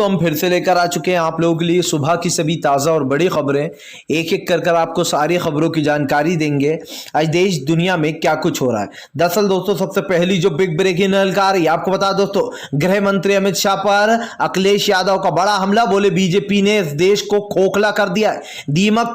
दोस्तों हम फिर से लेकर आ चुके हैं आप लोगों के लिए सुबह की सभी ताज़ा और बड़ी खबरें। एक एक कर आपको सारी खबरों की जानकारी देंगे आज देश दुनिया में क्या कुछ हो रहा है। दरअसल दोस्तों सबसे पहली जो बिग ब्रेकिंग न्यूज़ आ रही है, आपको बता दोस्तों, गृह मंत्री अमित शाह पर अखिलेश यादव का बड़ा हमला। बोले बीजेपी ने इस देश को खोखला कर दिया है, दीमक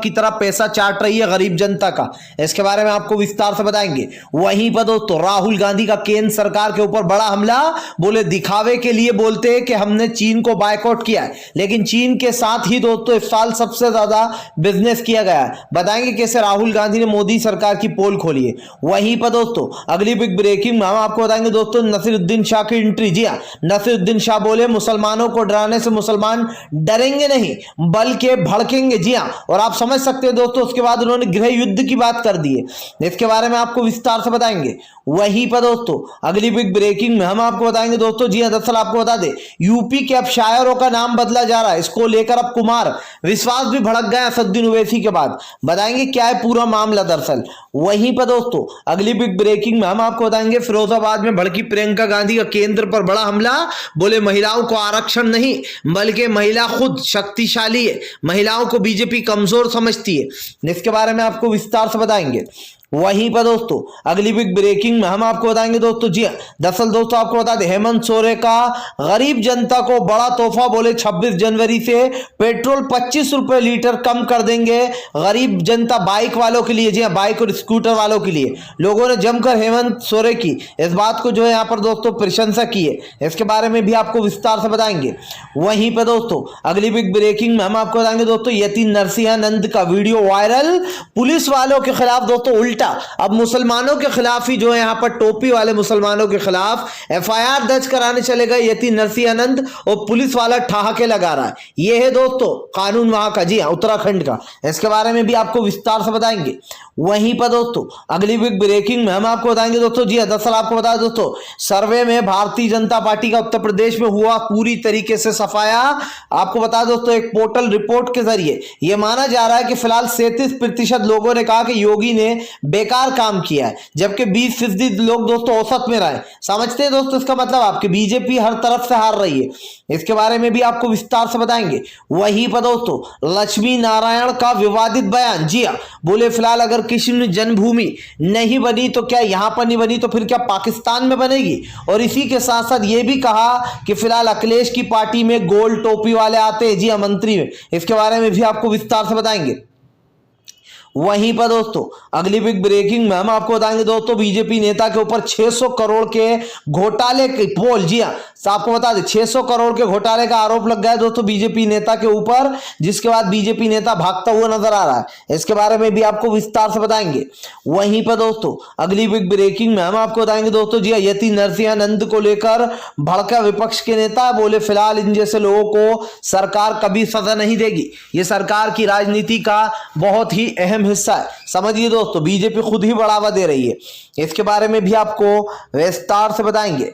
की तरह पैसा चाट रही है गरीब जनता का। इसके बारे में आपको विस्तार से बताएंगे। वहीं पर दोस्तों राहुल गांधी का केंद्र सरकार के ऊपर बड़ा हमला। बोले दिखावे के लिए बोलते हैं कि हमने चीन को बायकॉट किया है, लेकिन चीन के साथ ही दोस्तों इस साल सबसे ज्यादा बिजनेस किया गया है। बताएंगे कैसे राहुल गांधी ने मोदी सरकार की पोल खोली है। वहीं पर दोस्तों अगली बिग ब्रेकिंग में हम आपको बताएंगे दोस्तों नसीरुद्दीन शाह की एंट्री। जी हां, नसीरुद्दीन शाह बोले मुसलमानों को डराने से मुसलमान डरेंगे नहीं बल्कि भड़केंगे। जी हां, और आप समझ सकते हैं दोस्तों उसके बाद उन्होंने गृह युद्ध की बात कर दी है। इसके बारे में आपको विस्तार से बताएंगे। वहीं पर दोस्तों अगली बिग ब्रेकिंग में हम आपको बताएंगे दोस्तों, जी हां, दरअसल आपको बता दें यूपी के अब शायरों का नाम बदला जा रहा है। इसको लेकर अब कुमार विश्वास भी भड़क गए असदुद्दीन ओवैसी के बाद। बताएंगे क्या है पूरा मामला दरअसल। वहीं पर दोस्तों अगली बिग ब्रेकिंग में हम आपको बताएंगे फिरोजाबाद में भड़की प्रियंका गांधी का केंद्र पर बड़ा हमला। बोले महिलाओं को आरक्षण नहीं बल्कि महिला खुद शक्तिशाली है, महिलाओं को बीजेपी कमजोर समझती है। इसके बारे में आपको विस्तार से बताएंगे। वहीं पर दोस्तों अगली बिग ब्रेकिंग में हम आपको बताएंगे दोस्तों, जी दरअसल दोस्तों आपको बता दें हेमंत सोरेन का गरीब जनता को बड़ा तोहफा। बोले 26 जनवरी से पेट्रोल 25 रुपए लीटर कम कर देंगे गरीब जनता बाइक वालों के लिए। जी हाँ, बाइक और स्कूटर वालों के लिए लोगों ने जमकर हेमंत सोरेन की इस बात को जो है यहाँ पर दोस्तों प्रशंसा की है। इसके बारे में भी आपको विस्तार से बताएंगे। वहीं पर दोस्तों अगली बिग ब्रेकिंग में हम आपको बताएंगे दोस्तों यति नरसिंहानंद का वीडियो वायरल। पुलिस वालों के खिलाफ दोस्तों उल्टा अब मुसलमानों के खिलाफ ही जो है यहां पर टोपी वाले मुसलमानों के खिलाफ एफआईआर दर्ज कराने चले गए यति नरसिंहानंद और पुलिस वाला ठहाके लगा रहा है। यह है दोस्तों कानून वहां का, जी हां, उत्तराखंड का। इसके बारे में भी आपको विस्तार से बताएंगे। वहीं पर दोस्तों अगली बिग ब्रेकिंग में हम आपको बताएंगे दोस्तों, जी हां, दरअसल आपको बता दोस्तों सर्वे में भारतीय जनता पार्टी का उत्तर प्रदेश में हुआ पूरी तरीके से सफाया। आपको बता दोस्तों एक पोर्टल रिपोर्ट के जरिए यह माना जा रहा है कि फिलहाल 37% लोगों ने कहा कि योगी ने बेकार काम किया है, जबकि 20% लोग दोस्तों औसत में रहे। समझते हैं दोस्तों इसका मतलब आपकी बीजेपी हर तरफ से हार रही है। इसके बारे में भी आपको विस्तार से बताएंगे। वहीं पर दोस्तों लक्ष्मी नारायण का विवादित बयान। जी हां, बोले फिलहाल अगर कृष्ण जन्मभूमि नहीं बनी तो क्या यहां पर नहीं बनी तो फिर क्या पाकिस्तान में बनेगी। और इसी के साथ साथ यह भी कहा कि फिलहाल अखिलेश की पार्टी में गोल टोपी वाले आते हैं। जी हां, मंत्री में। इसके बारे में भी आपको विस्तार से बताएंगे। वहीं पर दोस्तों अगली बिग ब्रेकिंग में हम आपको बताएंगे दोस्तों बीजेपी नेता के ऊपर 600 करोड़ के घोटाले की पोल। जी हां, आपको बता दें 600 करोड़ के घोटाले का आरोप लग गया है दोस्तों बीजेपी नेता के ऊपर, जिसके बाद बीजेपी नेता भागता हुआ नजर आ रहा है। इसके बारे में भी आपको विस्तार से बताएंगे। वहीं पर दोस्तों अगली बिग ब्रेकिंग में हम आपको बताएंगे दोस्तों, जी हां, यति नरसिंहानंद को लेकर भड़का विपक्ष के नेता। बोले फिलहाल इन जैसे लोगों को सरकार कभी सजा नहीं देगी, ये सरकार की राजनीति का बहुत ही अहम हिस्सा है। समझिए दोस्तों बीजेपी खुद ही बढ़ावा दे रही है। इसके बारे में भी आपको विस्तार से बताएंगे।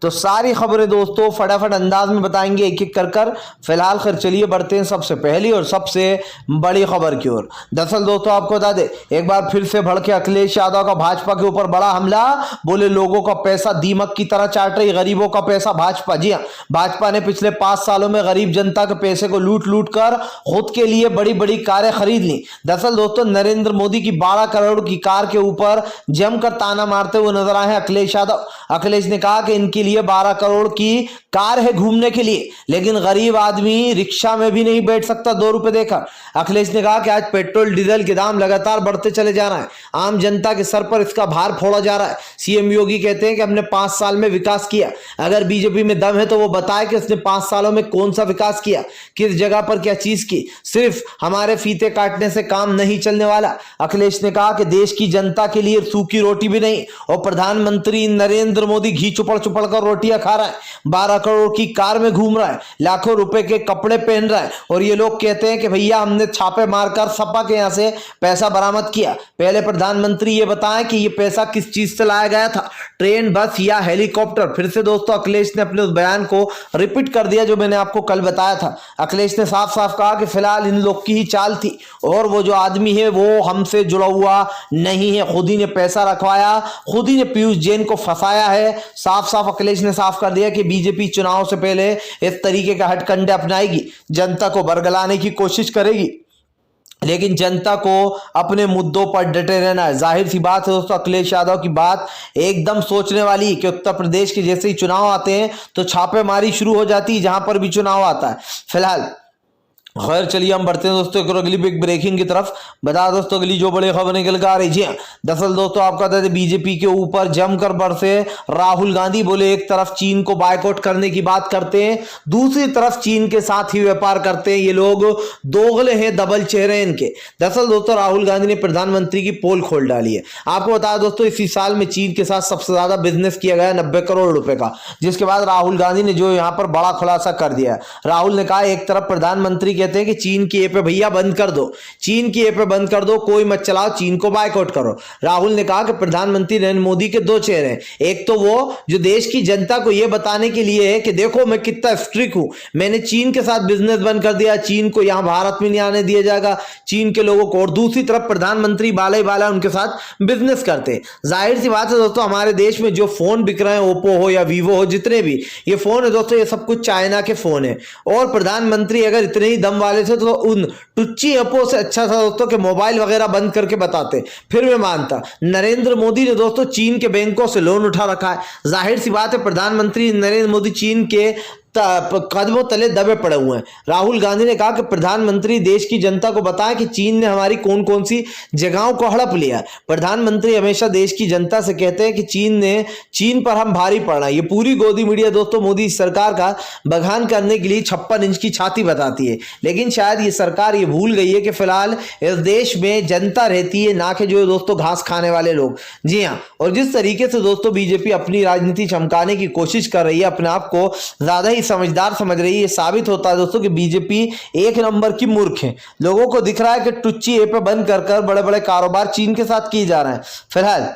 तो सारी खबरें दोस्तों फटाफट अंदाज में बताएंगे एक एक कर। फिलहाल खैर चलिए बढ़ते हैं सबसे पहली और सबसे बड़ी खबर की ओर। दरअसल दोस्तों आपको बता दें एक बार फिर से भड़के अखिलेश यादव का भाजपा के ऊपर बड़ा हमला। बोले लोगों का पैसा दीमक की तरह चाट रही गरीबों का पैसा भाजपा। जी हां, भाजपा ने पिछले 5 सालों में गरीब जनता के पैसे को लूट लूट कर खुद के लिए बड़ी बड़ी कारें खरीद ली। दरअसल दोस्तों नरेंद्र मोदी की 12 करोड़ की कार के ऊपर जमकर ताना मारते हुए नजर आए हैं अखिलेश यादव। अखिलेश ने कहा कि इनके लिए 12 करोड़ की कार है घूमने के लिए, लेकिन गरीब आदमी रिक्शा में भी नहीं बैठ सकता 2 रुपए देकर। अखिलेश ने कहा कि आज पेट्रोल डीजल के दाम लगातार बढ़ते चले जा रहे हैं, आम जनता के सर पर इसका भार फोड़ा जा रहा है। सीएम योगी कहते हैं कि हमने 5 साल में विकास किया। अगर बीजेपी में दम है तो वो बताए कि उसने 5 सालों में कौन सा विकास किया, किस जगह पर क्या चीज की। सिर्फ हमारे फीते काटने से काम नहीं चलने वाला। अखिलेश ने कहा कि देश की जनता के लिए सूखी रोटी भी नहीं और प्रधानमंत्री नरेंद्र मोदी घी चुपड़ चुपड़ कर रोटियां खा रहा है, 12 करोड़ की कार में घूम रहा है, लाखों रुपए के कपड़े पहन रहा है, और ये लोग कहते हैं कि भैया हमने छापे मारकर सपा के यहां से पैसा बरामद किया। पहले प्रधानमंत्री ये बताएं कि ये पैसा किस चीज से लाया गया था, ट्रेन, बस या हेलीकॉप्टर। फिर से दोस्तों अखिलेश ने अपने उस बयान को रिपीट कर दिया जो मैंने आपको कल बताया था। अखिलेश ने साफ साफ कहा कि फिलहाल इन लोग की ही चाल थी और वो जो आदमी है वो हमसे जुड़ा हुआ नहीं है, खुद ही ने पैसा रखवाया, खुद ही ने पीयूष जैन को फंसाया है। साफ साफ अखिलेश अखिलेश ने साफ कर दिया कि बीजेपी चुनाव से पहले इस तरीके का हथकंडे अपनाएगी, जनता को बरगलाने की कोशिश करेगी, लेकिन जनता को अपने मुद्दों पर डटे रहना है। जाहिर सी बात है दोस्तों, अखिलेश यादव की बात एकदम सोचने वाली कि उत्तर प्रदेश के जैसे ही चुनाव आते हैं तो छापेमारी शुरू हो जाती है जहां पर भी चुनाव आता है। फिलहाल खैर चलिए हम बढ़ते हैं दोस्तों एक और अगली बिग ब्रेकिंग की तरफ। बता दोस्तों अगली जो बड़ी खबर निकल कर आ रही है, दरअसल दोस्तों आपका बता दें बीजेपी के ऊपर जमकर बरसे राहुल गांधी। बोले एक तरफ चीन को बायकॉट करने की बात करते हैं, दूसरी तरफ चीन के साथ ही व्यापार करते हैं। ये लोग दोगले हैं, डबल चेहरे इनके। दरअसल दोस्तों राहुल गांधी ने प्रधानमंत्री की पोल खोल डाली है। आपको बता दोस्तों इसी साल में चीन के साथ सबसे ज्यादा बिजनेस किया गया 90 करोड़ रुपए का, जिसके बाद राहुल गांधी ने जो यहाँ पर बड़ा खुलासा कर दिया है। राहुल ने कहा एक तरफ प्रधानमंत्री कहते हैं कि चीन की ऐप भैया बंद कर दो, चीन की ऐप बंद कर दो, कोई मत चलाओ, चीन को बायकॉट करो। राहुल ने कहा कि प्रधानमंत्री नरेंद्र मोदी के दो चेहरे हैं, एक तो वो जो देश की जनता को यह बताने के लिए है कि देखो मैं कितना स्ट्रिक्ट हूं, मैंने चीन के साथ बिजनेस बंद कर दिया, चीन को यहां भारत में नहीं आने दिया जाएगा चीन के लोगों को, और दूसरी तरफ प्रधानमंत्री बाला ही बाला उनके साथ बिजनेस करते। जाहिर सी बात है दोस्तों हमारे देश में जो फोन बिक रहे हैं, ओप्पो हो या वीवो हो, जितने भी ये फोन है दोस्तों ये सब कुछ चाइना के फोन है। और प्रधानमंत्री अगर इतने ही दम वाले थे तो उन टुच्ची ऐपों से अच्छा था दोस्तों कि मोबाइल वगैरह बंद करके बताते, फिर मैं मानता। नरेंद्र मोदी ने दोस्तों चीन के बैंकों से लोन उठा रखा है। जाहिर सी बात है प्रधानमंत्री नरेंद्र मोदी चीन के कदमों तले दबे पड़े हुए हैं। राहुल गांधी ने कहा कि प्रधानमंत्री देश की जनता को बताएं कि चीन ने हमारी कौन कौन सी जगहों को हड़प लिया है। प्रधानमंत्री हमेशा देश की जनता से कहते हैं कि चीन पर हम भारी पड़ना है। ये पूरी गोदी मीडिया दोस्तों मोदी सरकार का बखान करने के लिए 56 इंच की छाती बताती है, लेकिन शायद ये सरकार ये भूल गई है कि फिलहाल इस देश में जनता रहती है, ना कि जो दोस्तों घास खाने वाले लोग। जी हाँ, और जिस तरीके से दोस्तों बीजेपी अपनी राजनीति चमकाने की कोशिश कर रही है, अपने आप को ज्यादा ही समझदार समझ रही है, ये साबित होता है दोस्तों कि बीजेपी एक नंबर की मूर्ख है। लोगों को दिख रहा है कि टुच्ची ऐप बंद कर बड़े बड़े कारोबार चीन के साथ किए जा रहे हैं। फिलहाल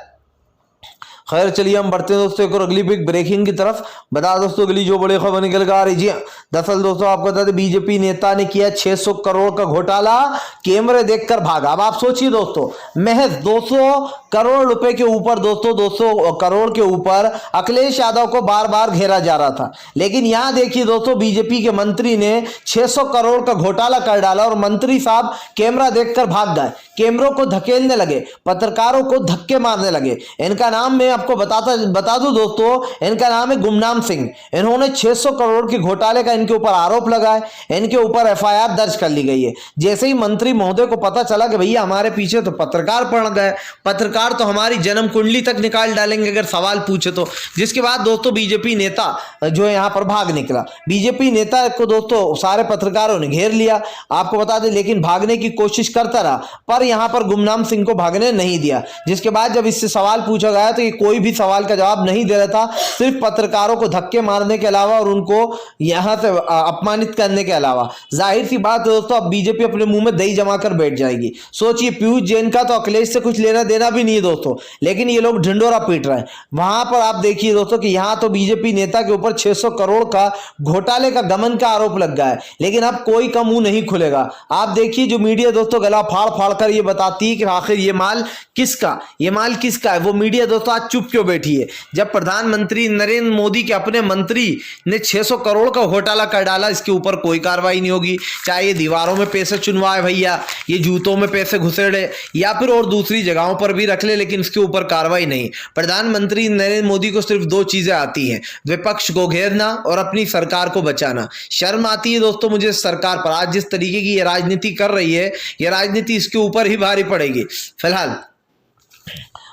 खैर चलिए हम बढ़ते हैं दोस्तों एक और अगली बिग ब्रेकिंग की तरफ। बता दोस्तों अगली जो बड़ी खबर निकल कर आ रही है, दरअसल दोस्तों आपको बता दें बीजेपी नेता ने किया 600 करोड़ का घोटाला, कैमरे देखकर भागा। अब आप सोचिए दोस्तों महज 200 करोड़ रुपए के ऊपर दोस्तों 200 करोड़ के ऊपर अखिलेश यादव को बार बार घेरा जा रहा था, लेकिन यहां देखिए दोस्तों बीजेपी के मंत्री ने 600 करोड़ का घोटाला कर डाला और मंत्री साहब कैमरा देखकर भाग गए, कैमरों को धकेलने लगे, पत्रकारों को धक्के मारने लगे। इनका नाम मैं आपको बता दूं दोस्तों, इनका नाम है गुमनाम सिंह। इन्होंने 600 करोड़ के घोटाले का इनके ऊपर आरोप लगाए, इनके ऊपर एफआईआर दर्ज कर ली गई है। जैसे ही मंत्री महोदय को पता चला कि भैया हमारे पीछे तो पत्रकार पड़ गए, पत्रकार तो हमारी जन्म कुंडली तक निकाल डालेंगे अगर सवाल पूछे तो, जिसके बाद दोस्तों बीजेपी नेता जो यहां पर भाग निकला। बीजेपी नेता को दोस्तों सारे पत्रकारों ने घेर लिया, आपको बता दें, लेकिन भागने की कोशिश करता रहा, पर यहां पर गुमनाम सिंह को भागने नहीं दिया। जिसके बाद जब इससे सवाल पूछा गया तो ये कोई भी सवाल का जवाब नहीं दे रहा था, सिर्फ पत्रकारों को धक्के मारने के अलावा और उनको यहां से अपमानित करने के अलावा। जाहिर सी बात है दोस्तों अब बीजेपी अपने मुंह में दही जमा कर बैठ जाएगी। सोचिए पीयूष जैन का तो अखिलेश से कुछ लेना देना भी नहीं है दोस्तों, लेकिन ये लोग ढिंडोरा पीट रहे हैं। वहां पर आप देखिए दोस्तों कि यहां तो बीजेपी नेता के ऊपर 600 करोड़ का घोटाले का गमन का आरोप लग गया है, लेकिन अब कोई का मुंह नहीं खुलेगा। आप देखिए जो मीडिया दोस्तों गला फाड़ फाड़ कर ये बताती है कि आखिर ये माल किसका है, वो मीडिया दोस्तों आज चुप क्यों बैठी है। जब प्रधानमंत्री नरेंद्र मोदी के अपने मंत्री ने 600 करोड़ का घोटाला कर डाला, इसके ऊपर कोई कार्रवाई नहीं होगी, चाहे ये दीवारों में पैसे चुनवाए भैया, ये जूतों में पैसे घुसेड़े या फिर और दूसरी जगहों पर भी रख ले, लेकिन इसके ऊपर कार्रवाई नहीं। प्रधानमंत्री नरेंद्र मोदी को सिर्फ दो चीजें आती हैं, विपक्ष को घेरना और अपनी सरकार को बचाना। शर्म आती है दोस्तों मुझे सरकार पर, आज जिस तरीके की ये राजनीति कर रही है, ये राजनीति इसके ऊपर ही भारी पड़ेगी। फिलहाल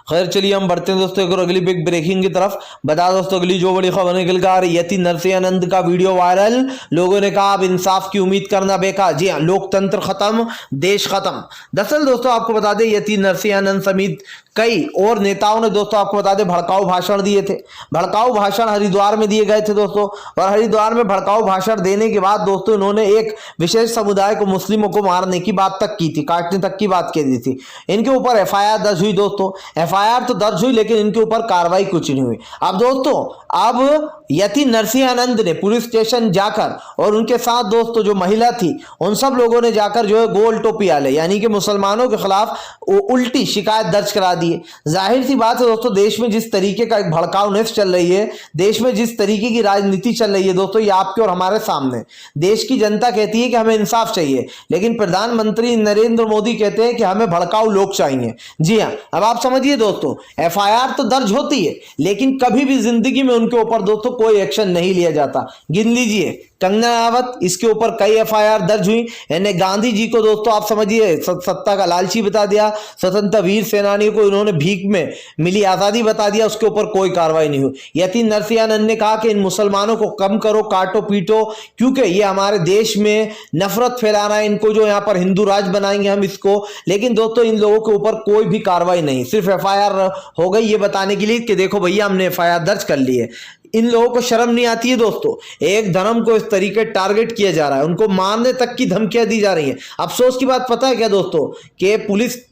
खैर चलिए हम बढ़ते हैं दोस्तों एक और अगली बिग ब्रेकिंग की तरफ। बता दोस्तों अगली जो बड़ी खबर निकल कर आ रही है, यति नरसिंहानंद का वीडियो वायरल, लोगों ने कहा अब इंसाफ की उम्मीद करना बेकार। जी हाँ, लोकतंत्र खत्म, देश खत्म। दरअसल दोस्तों आपको बता दें यति नरसिंहानंद समेत कई और नेताओं ने दोस्तों आपको बता दें भड़काऊ भाषण दिए थे। भड़काऊ भाषण हरिद्वार में दिए गए थे दोस्तों, और हरिद्वार में भड़काऊ भाषण देने के बाद दोस्तों इन्होंने एक विशेष समुदाय को, मुस्लिमों को मारने की बात तक की थी, काटने तक की बात कह दी थी। इनके ऊपर एफआईआर दर्ज हुई दोस्तों। एफआईआर तो दर्ज हुई लेकिन इनके ऊपर कार्रवाई कुछ नहीं हुई। अब दोस्तों अब यति नरसिंहानंद ने पुलिस स्टेशन जाकर और उनके साथ दोस्तों जो महिला थी उन सब लोगों ने जाकर जो है गोल टोपी वाले यानी कि मुसलमानों के खिलाफ उल्टी शिकायत दर्ज करा दी है। जाहिर सी बात है दोस्तों, देश में जिस तरीके का एक भड़काऊनेस चल रही है, देश में जिस तरीके की राजनीति चल रही है दोस्तों, ये आपके और हमारे सामने। देश की जनता कहती है कि हमें इंसाफ चाहिए, लेकिन प्रधानमंत्री नरेंद्र मोदी कहते हैं कि हमें भड़काऊ लोग चाहिए। जी हाँ, अब आप समझिए दोस्तों, एफआईआर तो दर्ज होती है लेकिन कभी भी जिंदगी में उनके ऊपर दोस्तों कोई एक्शन नहीं लिया जाता। गिन लीजिए, कंगना रावत, इसके ऊपर कई एफआईआर दर्ज हुई। इन्हें गांधी जी को दोस्तों आप समझिए सत्ता का लालची बता दिया, स्वतंत्र वीर सेनानियों को इन्होंने भीख में मिली आजादी बता दिया, उसके ऊपर कोई कार्रवाई नहीं हुई। यति नरसिंहानंद ने कहा कि इन मुसलमानों को कम करो, काटो पीटो, क्योंकि ये हमारे देश में नफरत फैला रहा है, इनको जो यहाँ पर हिंदू राज बनाएंगे हम इसको। लेकिन दोस्तों इन लोगों के ऊपर कोई भी कार्रवाई नहीं, सिर्फ एफआईआर हो गई ये बताने के लिए कि देखो भैया हमने एफआईआर दर्ज कर ली है। इन लोगों को शर्म नहीं आती है दोस्तों, एक धर्म को इस तरीके टारगेट किया जा रहा है, उनको मारने तक की धमकियां दी जा रही हैं। अफसोस की बात पता है क्या दोस्तों, कि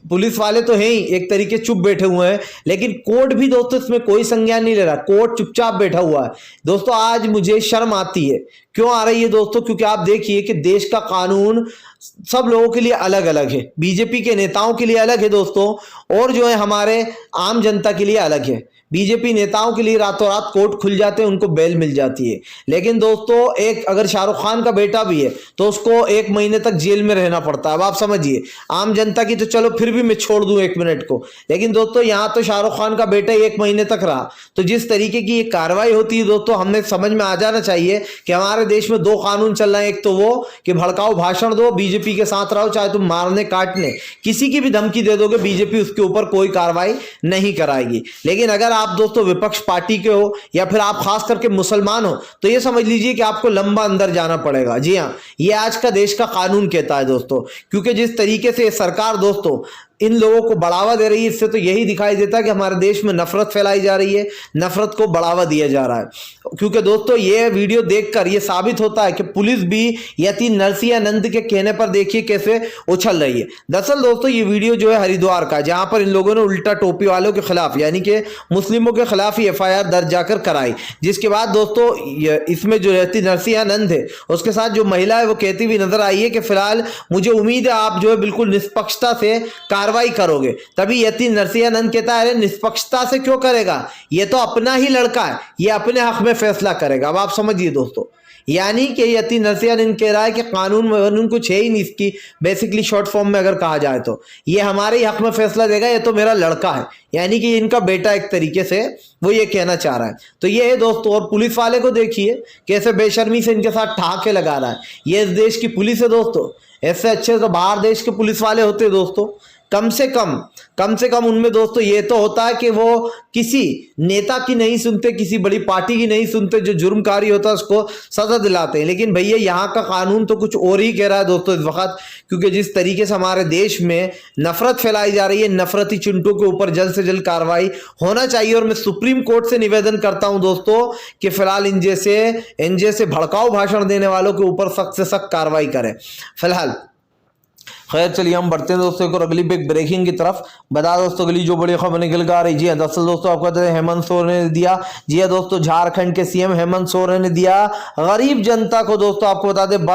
पुलिस वाले तो हैं ही एक तरीके चुप बैठे हुए हैं, लेकिन कोर्ट भी दोस्तों इसमें कोई संज्ञान नहीं ले रहा, कोर्ट चुपचाप बैठा हुआ है। दोस्तों आज मुझे शर्म आती है, क्यों आ रही है दोस्तों, क्योंकि आप देखिए कि देश का कानून सब लोगों के लिए अलग अलग है, बीजेपी के नेताओं के लिए अलग है दोस्तों, और जो है हमारे आम जनता के लिए अलग है। बीजेपी नेताओं के लिए रातों रात कोर्ट खुल जाते हैं, उनको बेल मिल जाती है, लेकिन दोस्तों एक अगर शाहरुख खान का बेटा भी है तो उसको 1 महीने तक जेल में रहना पड़ता है। अब आप समझिए, आम जनता की तो चलो फिर भी मैं छोड़ दूं 1 मिनट को, लेकिन दोस्तों यहां तो शाहरुख खान का बेटा 1 महीने तक रहा। तो जिस तरीके की ये कार्रवाई होती है दोस्तों, हमें समझ में आ जाना चाहिए कि हमारे देश में 2 कानून चल रहे हैं। एक तो वो कि भड़काऊ भाषण दो, बीजेपी के साथ रहो, चाहे तुम मारने काटने किसी की भी धमकी दे दोगे, बीजेपी उसके ऊपर कोई कार्रवाई नहीं कराएगी। लेकिन अगर आप दोस्तों विपक्ष पार्टी के हो या फिर आप खास करके मुसलमान हो तो ये समझ लीजिए कि आपको लंबा अंदर जाना पड़ेगा। जी हाँ, ये आज का देश का कानून कहता है दोस्तों, क्योंकि जिस तरीके से सरकार दोस्तों इन लोगों को बढ़ावा दे रही है, इससे तो यही दिखाई देता है कि हमारे देश में नफरत फैलाई जा रही है, नफरत को बढ़ावा दिया जा रहा है। क्योंकि दोस्तों ये वीडियो देखकर ये साबित होता है कि पुलिस भी यति नरसिंहानंद के कहने पर देखिए कैसे उछल रही है। दरअसल दोस्तों ये वीडियो जो है हरिद्वार का, जहां पर इन लोगों ने उल्टा टोपी वालों के खिलाफ यानी कि मुस्लिमों के खिलाफ ही एफआईआर दर्ज जाकर कराई, जिसके बाद दोस्तों इसमें जो यति नरसिंहानंद है उसके साथ जो महिला है वो कहती हुई नजर आई है कि फिलहाल मुझे उम्मीद है आप जो है बिल्कुल निष्पक्षता से कार्रवाई करोगे। तभी यति नरसिंहानंद कहता है निष्पक्षता से क्यों करेगा, ये तो अपना ही लड़का है, ये अपने हक में फैसला करेगा। अब आप समझिए दोस्तों, यानी कि यति नरसिंहानंद कह रहा है कि कानून कुछ है ही नहीं, इसकी बेसिकली शॉर्ट फॉर्म में अगर कहा जाए तो ये हमारे ही हक में फैसला देगा, ये तो मेरा लड़का है, यानी कि इनका बेटा एक तरीके से वो ये कहना चाह रहा है। तो ये है दोस्तों, और पुलिस वाले को देखिए कैसे बेशर्मी से इनके साथ ठहाके लगा रहा है। ये इस देश की पुलिस है दोस्तों, ऐसे अच्छे तो बाहर देश के पुलिस वाले होते हैं दोस्तों। कम से कम उनमें दोस्तों ये तो होता है कि वो किसी नेता की नहीं सुनते, किसी बड़ी पार्टी की नहीं सुनते, जो जुर्मकारी होता है उसको सजा दिलाते हैं। लेकिन भैया यहाँ का कानून तो कुछ और ही कह रहा है दोस्तों इस वक्त, क्योंकि जिस तरीके से हमारे देश में नफरत फैलाई जा रही है, नफरती चिंटू के ऊपर जल्द से जल्द कार्रवाई होना चाहिए। और मैं सुप्रीम कोर्ट से निवेदन करता हूं दोस्तों कि फिलहाल इन जैसे भड़काऊ भाषण देने वालों के ऊपर सख्त से सख्त कार्रवाई करें। फिलहाल खैर चलिए हम बढ़ते हैं दोस्तों एक और अगली बिग ब्रेकिंग की तरफ। बता दोस्तों अगली जो बड़ी खबर निकल कर आ रही, जी हाँ दरअसल दोस्तों आपको बता दें हेमंत सोरेन ने दिया, जी हाँ दोस्तों झारखंड के सीएम हेमंत सोरेन ने दिया गरीब जनता को दोस्तों आपको बता दें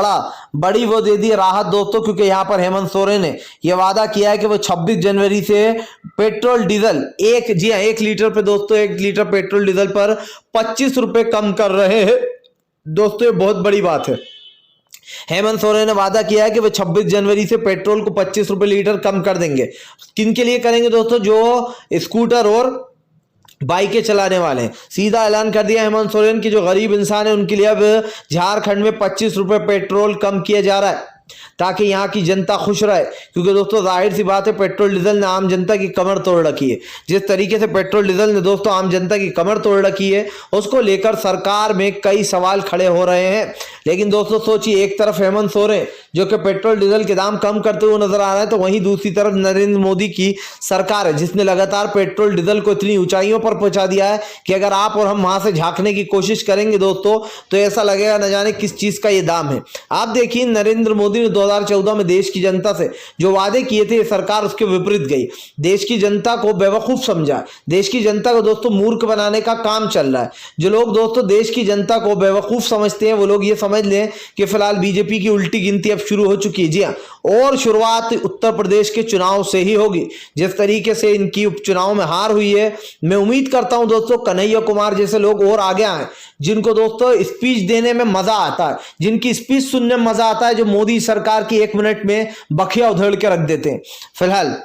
बड़ी वो दे दी राहत दोस्तों, क्योंकि यहाँ पर हेमंत सोरेन ने यह वादा किया है कि वो 26 जनवरी से पेट्रोल डीजल 1 लीटर पे दोस्तों 1 लीटर पेट्रोल डीजल पर 25 रुपए कम कर रहे हैं। दोस्तों ये बहुत बड़ी बात है। हेमंत सोरेन ने वादा किया है कि वो 26 जनवरी से पेट्रोल को 25 रुपए लीटर कम कर देंगे। किन के लिए करेंगे दोस्तों, जो स्कूटर और बाइकें चलाने वाले हैं। सीधा ऐलान कर दिया हेमंत सोरेन की जो गरीब इंसान है उनके लिए अब झारखंड में 25 रुपए पेट्रोल कम किया जा रहा है ताकि यहाँ की जनता खुश रहे। क्योंकि दोस्तों जाहिर सी बात है पेट्रोल डीजल ने आम जनता की कमर तोड़ रखी है। जिस तरीके से पेट्रोल डीजल ने दोस्तों आम जनता की कमर तोड़ रखी है उसको लेकर सरकार में कई सवाल खड़े हो रहे हैं। लेकिन दोस्तों सोचिए, एक तरफ हेमंत सोरेन जो कि पेट्रोल डीजल के दाम कम करते हुए नजर आ रहे हैं, तो वहीं दूसरी तरफ नरेंद्र मोदी की सरकार है जिसने लगातार पेट्रोल डीजल को इतनी ऊंचाइयों पर पहुंचा दिया है कि अगर आप और हम वहां से झांकने की कोशिश करेंगे दोस्तों तो ऐसा लगेगा न जाने किस चीज का ये दाम है। आप देखिए, नरेंद्र मोदी ने 2014 में देश की जनता से जो वादे किए थे, सरकार उसके विपरीत गई। देश की जनता को बेवकूफ समझा, देश की जनता को दोस्तों मूर्ख बनाने का काम चल रहा है। जो लोग दोस्तों देश की जनता को बेवकूफ समझते हैं वो लोग ये समझ लें कि फिलहाल बीजेपी की उल्टी गिनती अब शुरू हो चुकी है। जी हाँ, और शुरुआत उत्तर प्रदेश के चुनाव से ही होगी। जिस तरीके से इनकी उपचुनाव में हार हुई है, मैं उम्मीद करता हूं दोस्तों कन्हैया कुमार जैसे लोग और आगे आए, जिनको दोस्तों स्पीच देने में मजा आता है, जिनकी स्पीच सुनने में मजा आता है, जो मोदी सरकार की 1 मिनट में बखिया उधेड़ के रख देते हैं। फिलहाल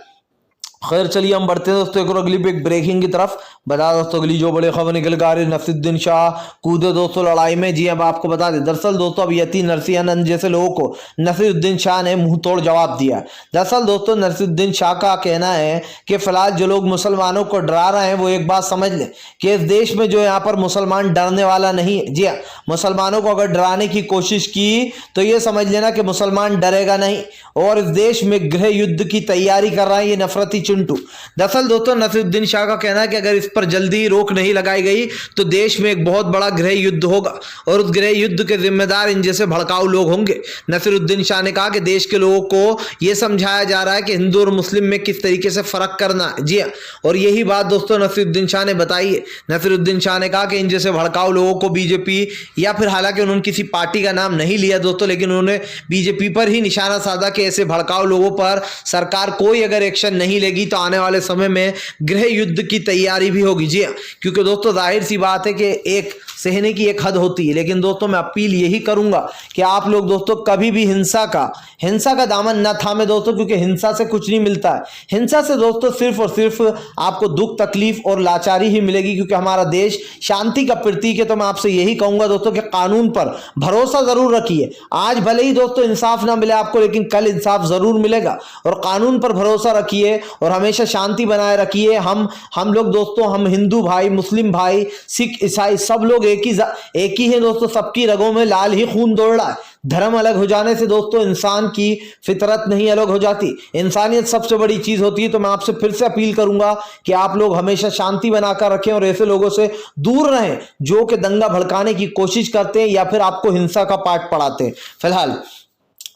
खैर चलिए हम बढ़ते हैं दोस्तों एक और अगली बिग ब्रेकिंग की तरफ। बता दोस्तों अगली जो बड़ी खबर निकल कर आ रही, नसीरुद्दीन शाह कूदे दोस्तों लड़ाई में। जी अब आपको बता दें, दरअसल दोस्तों अब यति नरसिंहानंद जैसे लोगों को नसीरुद्दीन शाह ने मुंह तोड़ जवाब दिया। दरअसल दोस्तों नसीरुद्दीन शाह का कहना है कि फिलहाल जो लोग मुसलमानों को डरा रहे हैं वो एक बात समझ लें कि इस देश में जो यहाँ पर मुसलमान डरने वाला नहीं है। जी हाँ, मुसलमानों को अगर डराने की कोशिश की तो ये समझ लेना कि मुसलमान डरेगा नहीं, और इस देश में गृह युद्ध की तैयारी कर रहा है ये नफरती चिंटू। दरअसल दोस्तों नसीरुद्दीन शाह का कहना है कि अगर इस पर जल्दी रोक नहीं लगाई गई तो देश में एक बहुत बड़ा गृह युद्ध होगा, और उस गृह युद्ध के जिम्मेदार इन जैसे भड़काऊ लोग होंगे। नसीरुद्दीन शाह ने कहा कि देश के लोगों को यह समझाया जा रहा है कि हिंदू और मुस्लिम में किस तरीके से फर्क करना है। जी हाँ, और यही बात दोस्तों नसीरुद्दीन शाह ने बताई है। नसीरुद्दीन शाह ने कहा कि इन जैसे भड़काऊ लोगों को बीजेपी, या फिर हालांकि उन्होंने किसी पार्टी का नाम नहीं लिया दोस्तों, लेकिन उन्होंने बीजेपी पर ही निशाना साधा कि ऐसे भड़काऊ लोगों पर सरकार कोई अगर एक्शन नहीं लेगी तो आने वाले समय में गृह युद्ध की तैयारी भी होगी। जी हाँ, क्योंकि दोस्तों जाहिर सी बात है कि एक सहने की एक हद होती है, लेकिन दोस्तों मैं अपील यही करूंगा कि आप लोग दोस्तों कभी भी हिंसा का दामन न थामे दोस्तों, क्योंकि हिंसा से कुछ नहीं मिलता है। हिंसा से दोस्तों सिर्फ और सिर्फ आपको दुख, तकलीफ और लाचारी ही मिलेगी, क्योंकि हमारा देश शांति का प्रतीक है। तो मैं आपसे यही कहूंगा दोस्तों कि कानून पर भरोसा जरूर रखिए। आज भले ही दोस्तों इंसाफ ना मिले आपको, लेकिन कल इंसाफ जरूर मिलेगा, और कानून पर भरोसा रखिए और हमेशा शांति बनाए रखिए। हम लोग दोस्तों, हम हिंदू भाई, मुस्लिम भाई, सिख, ईसाई सब लोग एक ही है दोस्तों, सबकी रगों में लाल ही खून दौड़ रहा है। धर्म अलग हो जाने से दोस्तों इंसान की फितरत नहीं अलग हो जाती, इंसानियत सबसे बड़ी चीज होती है। तो मैं आपसे फिर से अपील करूंगा कि आप लोग हमेशा शांति बनाकर रखें और ऐसे लोगों से दूर रहें जो कि दंगा भड़काने की कोशिश करते हैं या फिर आपको हिंसा का पाठ पढ़ाते हैं। फिलहाल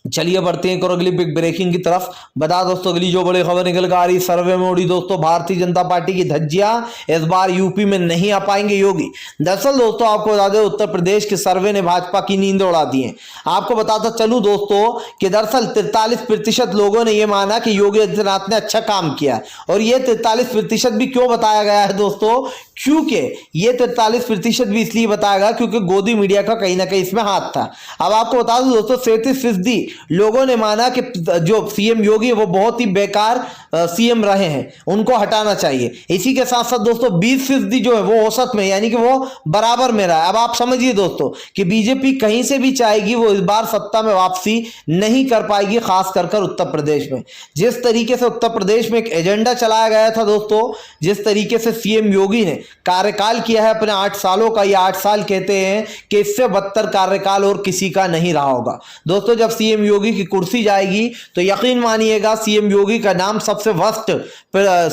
चलिए बढ़ते हैं और अगली बिग ब्रेकिंग की तरफ। बता दोस्तों अगली जो बड़ी खबर निकल कर आ रही, सर्वे में उड़ी दोस्तों भारतीय जनता पार्टी की धज्जियां, इस बार यूपी में नहीं आ पाएंगे योगी। दरअसल दोस्तों आपको बता दें, उत्तर प्रदेश के सर्वे ने भाजपा की नींद उड़ा दी है। आपको बताता चलूं दोस्तों कि दरअसल 43% लोगों ने यह माना कि योगी आदित्यनाथ ने अच्छा काम किया, और यह 43% भी क्यों बताया गया है दोस्तों, क्योंकि ये 43% भी इसलिए बताया गया क्योंकि गोदी मीडिया का कहीं ना कहीं इसमें हाथ था। अब आपको बता दूं दोस्तों 37% लोगों ने माना कि जो सीएम योगी है वो बहुत ही बेकार सीएम रहे हैं, उनको हटाना चाहिए। इसी के साथ साथ दोस्तों 20% जो है वो औसत में, यानी कि वो बराबर में रहा है। अब आप समझिए दोस्तों कि बीजेपी कहीं से भी चाहेगी वो इस बार सत्ता में वापसी नहीं कर पाएगी, खास कर उत्तर प्रदेश में। जिस तरीके से उत्तर प्रदेश में एक एजेंडा चलाया गया था दोस्तों, जिस तरीके से सीएम योगी ने कार्यकाल किया है अपने 8 सालों का, या 8 साल कहते हैं कि इससे बदतर कार्यकाल और किसी का नहीं रहा होगा। दोस्तों जब सीएम योगी की कुर्सी जाएगी तो यकीन मानिएगा सीएम योगी का नाम सबसे वर्स्ट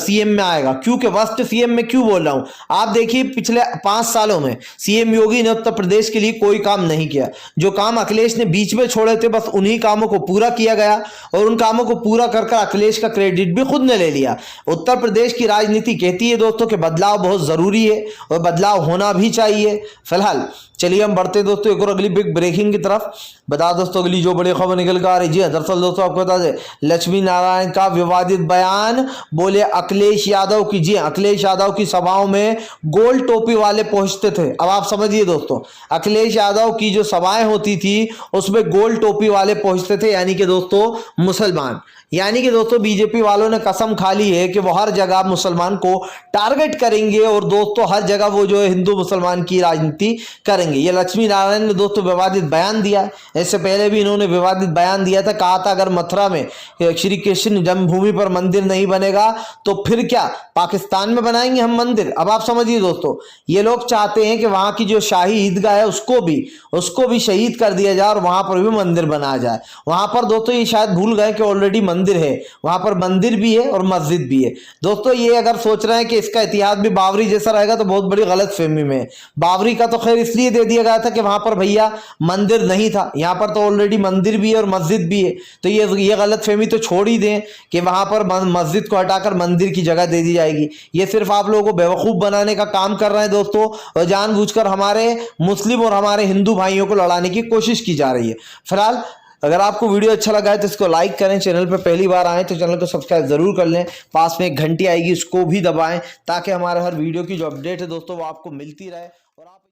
सीएम में आएगा। क्योंकि वर्स्ट सीएम में क्यों बोल रहा हूं, आप देखिए पिछले 5 सालों में सीएम योगी ने उत्तर प्रदेश के लिए कोई काम नहीं किया। जो काम अखिलेश ने बीच में छोड़े थे बस उन्हीं कामों को पूरा किया गया, और उन कामों को पूरा कर अखिलेश का क्रेडिट भी खुद ने ले लिया। उत्तर प्रदेश की राजनीति कहती है दोस्तों कि बदलाव बहुत जरूरी है और बदलाव होना भी चाहिए। फिलहाल चलिए हम बढ़ते हैं दोस्तों एक और अगली बिग ब्रेकिंग की तरफ। बता दोस्तों अगली जो बड़ी खबर निकल कर आ रही है, दरअसल दोस्तों आपको बता दें लक्ष्मी नारायण का विवादित बयान, बोले अखिलेश यादव की, जी अखिलेश यादव की सभाओं में गोल टोपी वाले पहुंचते थे। अब आप समझिए दोस्तों अखिलेश यादव की जो सभाएं होती थी उसमें गोल टोपी वाले पहुंचते थे, यानी कि दोस्तों मुसलमान। यानी कि दोस्तों बीजेपी वालों ने कसम खा ली है कि वो हर जगह मुसलमान को टारगेट करेंगे और दोस्तों हर जगह वो जो है हिंदू मुसलमान की राजनीति करेंगे। देंगे। ये लक्ष्मी नारायण ने दोस्तों विवादित बयान दिया है। इससे पहले भी इन्होंने विवादित बयान दिया था, कहा था अगर मथुरा में श्री कृष्ण जन्मभूमि पर मंदिर नहीं बनेगा तो फिर क्या पाकिस्तान में बनाएंगे हम मंदिर। अब आप समझिए दोस्तों, ये लोग चाहते हैं कि वहां की जो शाही ईदगाह है उसको भी शहीद कर दिया जाए और वहां पर भी मंदिर बनाया जाए। वहां पर दोस्तों ये शायद भूल गए कि ऑलरेडी मंदिर है, वहां पर मंदिर भी है और मस्जिद भी है। दोस्तों ये अगर सोच रहे हैं कि इसका इतिहास भी बाबरी जैसा रहेगा तो बहुत बड़ी गलत फहमी में है। बाबरी का तो खैर इसलिए दे दिया गया था कि वहां पर भैया मंदिर नहीं था, यहाँ पर तो ऑलरेडी मंदिर भी है और मस्जिद भी है। तो ये गलत फहमी तो छोड़ ही दें कि वहां पर मस्जिद को हटाकर मंदिर की जगह दे दी जाएगी। ये सिर्फ आप लोगों को बेवकूफ बनाने का काम कर रहे हैं दोस्तों, और जानबूझकर हमारे मुस्लिम और हमारे हिंदू भाइयों को लड़ाने की कोशिश की जा रही है। फिलहाल अगर आपको वीडियो अच्छा लगा है तो इसको लाइक करें, चैनल पर पहली बार आए तो चैनल को सब्सक्राइब जरूर कर लें, पास में एक घंटी आएगी उसको भी दबाएं ताकि हमारे हर वीडियो की जो अपडेट है दोस्तों वो आपको मिलती रहे।